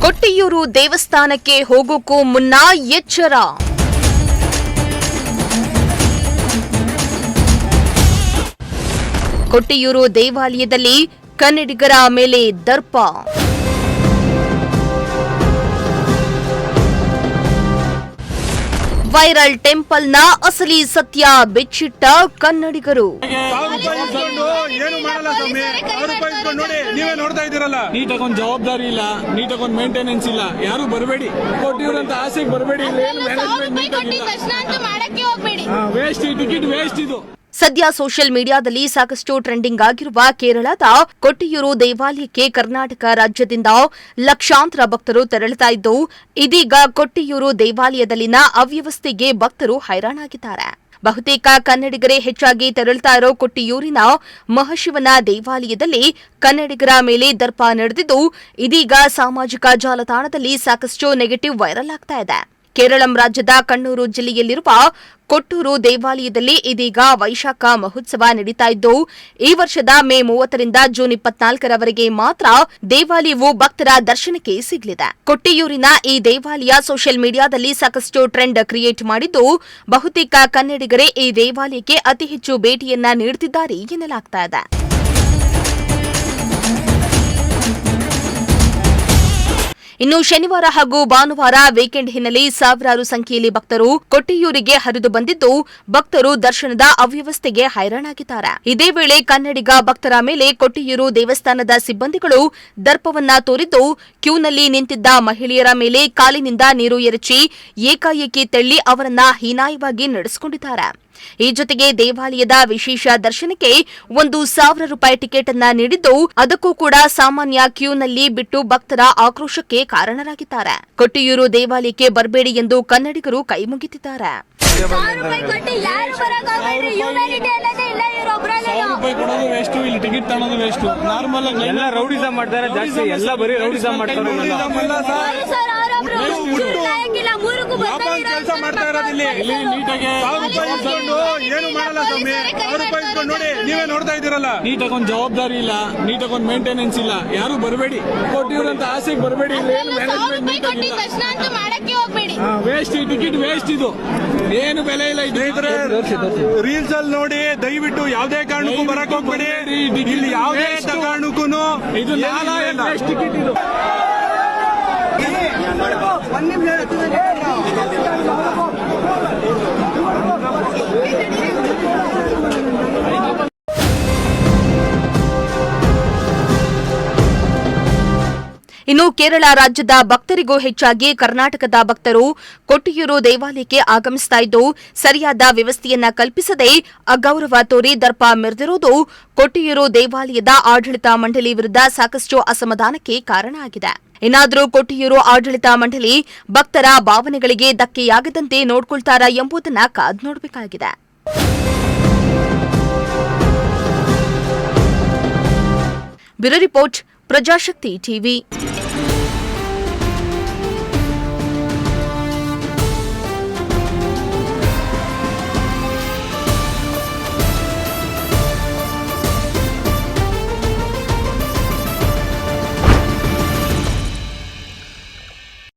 ಕೊಟ್ಟಿಯೂರು ದೇವಸ್ಥಾನಕ್ಕೆ ಹೋಗೋಕ್ಕೂ ಮುನ್ನ ಎಚ್ಚರ. ಕೊಟ್ಟಿಯೂರು ದೇವಾಲಯದಲ್ಲಿ ಕನ್ನಡಿಗರ ಮೇಲೆ ದರ್ಪ. ವೈರಲ್ ಟೆಂಪಲ್ನ ಅಸಲಿ ಸತ್ಯ ಬಿಚ್ಚಿಟ್ಟ ಕನ್ನಡಿಗರು. ನೀಟಾಗೊಂದು ಜವಾಬ್ದಾರಿ ಇಲ್ಲ, ನೀಟಾಗೊಂದು ಮೇಂಟೆನೆನ್ಸ್ ಇಲ್ಲ, ಯಾರು ಬರಬೇಡಿ. ಕೊಟ್ಟಿವ್ರಂತ ಆಸೆಗೆ ಬರಬೇಡಿ. ವೇಸ್ಟ್, ಟಿಕೆಟ್ ವೇಸ್ಟ್ ಇದು. ಸದ್ಯ ಸೋಷಿಯಲ್ ಮೀಡಿಯಾದಲ್ಲಿ ಸಾಕಷ್ಟು ಟ್ರೆಂಡಿಂಗ್ ಆಗಿರುವ ಕೇರಳದ ಕೊಟ್ಟಿಯೂರು ದೇವಾಲಯಕ್ಕೆ ಕರ್ನಾಟಕ ರಾಜ್ಯದಿಂದ ಲಕ್ಷಾಂತರ ಭಕ್ತರು ತೆರಳುತ್ತಾ ಇದ್ದು, ಇದೀಗ ಕೊಟ್ಟಿಯೂರು ದೇವಾಲಯದಲ್ಲಿನ ಅವ್ಯವಸ್ಥೆಗೆ ಭಕ್ತರು ಹೈರಾಣಾಗಿದ್ದಾರೆ. ಬಹುತೇಕ ಕನ್ನಡಿಗರೇ ಹೆಚ್ಚಾಗಿ ತೆರಳುತ್ತಾ ಇರೋ ಕೊಟ್ಟಿಯೂರಿನ ಮಹಾಶಿವನ ದೇವಾಲಯದಲ್ಲಿ ಕನ್ನಡಿಗರ ಮೇಲೆ ದರ್ಪ ನಡೆದಿದ್ದು, ಇದೀಗ ಸಾಮಾಜಿಕ ಜಾಲತಾಣದಲ್ಲಿ ಸಾಕಷ್ಟು ನೆಗೆಟಿವ್ ವೈರಲ್ ಆಗ್ತಾ ಇದೆ. ಕೇರಳಂ ರಾಜ್ಯದ ಕಣ್ಣೂರು ಜಿಲ್ಲೆಯಲ್ಲಿರುವ ಕೊಟ್ಟೂರು ದೇವಾಲಯದಲ್ಲಿ ಇದೀಗ ವೈಶಾಖ ಮಹೋತ್ಸವ ನಡೀತಾ ಇದ್ದು, ಈ ವರ್ಷದ ಮೇ 30ರಿಂದ ಜೂನ್ 24ರವರೆಗೆ ಮಾತ್ರ ದೇವಾಲಯವು ಭಕ್ತರ ದರ್ಶನಕ್ಕೆ ಸಿಗಲಿದೆ. ಕೊಟ್ಟಿಯೂರಿನ ಈ ದೇವಾಲಯ ಸೋಷಿಯಲ್ ಮೀಡಿಯಾದಲ್ಲಿ ಸಾಕಷ್ಟು ಟ್ರೆಂಡ್ ಕ್ರಿಯೇಟ್ ಮಾಡಿದ್ದು, ಬಹುತೇಕ ಕನ್ನಡಿಗರೇ ಈ ದೇವಾಲಯಕ್ಕೆ ಅತಿ ಹೆಚ್ಚು ಭೇಟಿಯನ್ನ ನೀಡುತ್ತಿದ್ದಾರೆ ಎನ್ನಲಾಗ್ತಾ ಇದೆ. ಇನ್ನು ಶನಿವಾರ ಹಾಗೂ ಭಾನುವಾರ ವೀಕೆಂಡ್ ಹಿನ್ನೆಲೆ ಸಾವಿರಾರು ಸಂಖ್ಯೆಯಲ್ಲಿ ಭಕ್ತರು ಕೊಟ್ಟಿಯೂರಿಗೆ ಹರಿದು ಬಂದಿದ್ದು, ಭಕ್ತರು ದರ್ಶನದ ಅವ್ಯವಸ್ಥೆಗೆ ಹೈರಾಣಾಗಿದ್ದಾರೆ. ಇದೇ ವೇಳೆ ಕನ್ನಡಿಗ ಭಕ್ತರ ಮೇಲೆ ಕೊಟ್ಟಿಯೂರು ದೇವಸ್ಥಾನದ ಸಿಬ್ಬಂದಿಗಳು ದರ್ಪವನ್ನ ತೋರಿದ್ದು, ಕ್ಯೂನಲ್ಲಿ ನಿಂತಿದ್ದ ಮಹಿಳೆಯರ ಮೇಲೆ ಕಾಲಿನಿಂದ ನೀರು ಎರಚಿ ಏಕಾಏಕಿ ತಳ್ಳಿ ಅವರನ್ನ ಹೀನಾಯವಾಗಿ ನಡೆಸಿಕೊಂಡಿದ್ದಾರೆ. ಈ ಜೊತೆಗೆ ದೇವಾಲಯದ ವಿಶೇಷ ದರ್ಶನಕ್ಕೆ 1,000 ರೂಪಾಯಿ ಟಿಕೆಟ್ ಅನ್ನ ನೀಡಿದ್ದು, ಅದಕ್ಕೂ ಕೂಡ ಸಾಮಾನ್ಯ ಕ್ಯೂನಲ್ಲಿ ಬಿಟ್ಟು ಭಕ್ತರ ಆಕ್ರೋಶಕ್ಕೆ ಕಾರಣರಾಗಿದ್ದಾರೆ. ಕೊಟ್ಟಿಯೂರು ದೇವಾಲಯಕ್ಕೆ ಬರಬೇಡಿ ಎಂದು ಕನ್ನಡಿಗರು ಕೈಮುಗಿತಿದ್ದಾರೆ. ಟಿಕೆಟ್ ತಗೊಳ್ಳೋದು ವೇಸ್ಟ್. ನಾರ್ಮಲ್ ಎಲ್ಲ ರೌಡಿಸಂ ಮಾಡ್ತಾರೆ, ಜಾಸ್ತಿ ಎಲ್ಲ ಬರೀ ರೌಡಿಸಂ ಮಾಡ್ತಾರೆ. ಕೆಲಸ ಮಾಡ್ತಾ ಇರೋದಿಲ್ಲ. ಏನು ಮಾಡಲ್ಲ ಸ್ವಾಮಿ, ನೋಡಿ ನೀವೇ ನೋಡ್ತಾ ಇದ್ದೀರಲ್ಲ. ನೀಟಾಗೊಂದು ಜವಾಬ್ದಾರಿ ಇಲ್ಲ, ನೀಟಾಗೊಂದು ಮೇಂಟೆನೆನ್ಸ್ ಇಲ್ಲ, ಯಾರು ಬರಬೇಡಿ. ಕೊಟ್ಟಿವ್ರಂತ ಆಸೆಗೆ ಬರಬೇಡಿ. ವೇಸ್ಟ್, ಟಿಕೆಟ್ ವೇಸ್ಟ್ ಇದು. ಏನು ಬೆಲೆ ಇಲ್ಲ. ರೀಲ್ಸ್ ಅಲ್ಲಿ ನೋಡಿ, ದಯವಿಟ್ಟು ಯಾವುದೇ ಕಾರಣಕ್ಕೂ ಬರಕ್ ಹೋಗ್ಬೇಡಿ. ಇಲ್ಲಿ ಯಾವುದೇ ಕಾರಣಕ್ಕೂ ಇದು ಟಿಕೆಟ್ ಇದು. ಇನ್ನು ಕೇರಳ ರಾಜ್ಯದ ಭಕ್ತರಿಗೂ ಹೆಚ್ಚಾಗಿ ಕರ್ನಾಟಕದ ಭಕ್ತರು ಕೊಟ್ಟಿಯೂರು ದೇವಾಲಯಕ್ಕೆ ಆಗಮಿಸ್ತಾ ಇದ್ದು, ಸರಿಯಾದ ವ್ಯವಸ್ಥೆಯನ್ನ ಕಲ್ಪಿಸದೆ ಅಗೌರವ ತೋರಿ ದರ್ಪ ಮೆರೆದಿರುವುದು ಕೊಟ್ಟಿಯೂರು ದೇವಾಲಯದ ಆಡಳಿತ ಮಂಡಳಿ ವಿರುದ್ಧ ಸಾಕಷ್ಟು ಅಸಮಾಧಾನಕ್ಕೆ ಕಾರಣ ಆಗಿದೆ. ಇನ್ನಾದರೂ ಕೊಟ್ಟಿಯೂರು ಆಡಳಿತ ಮಂಡಳಿ ಭಕ್ತರ ಭಾವನೆಗಳಿಗೆ ಧಕ್ಕೆಯಾಗದಂತೆ ನೋಡಿಕೊಳ್ತಾರಾ ಎಂಬುದನ್ನ ಕಾದು ನೋಡಬೇಕಾಗಿದೆ. Bureau report, Prajashakti TV.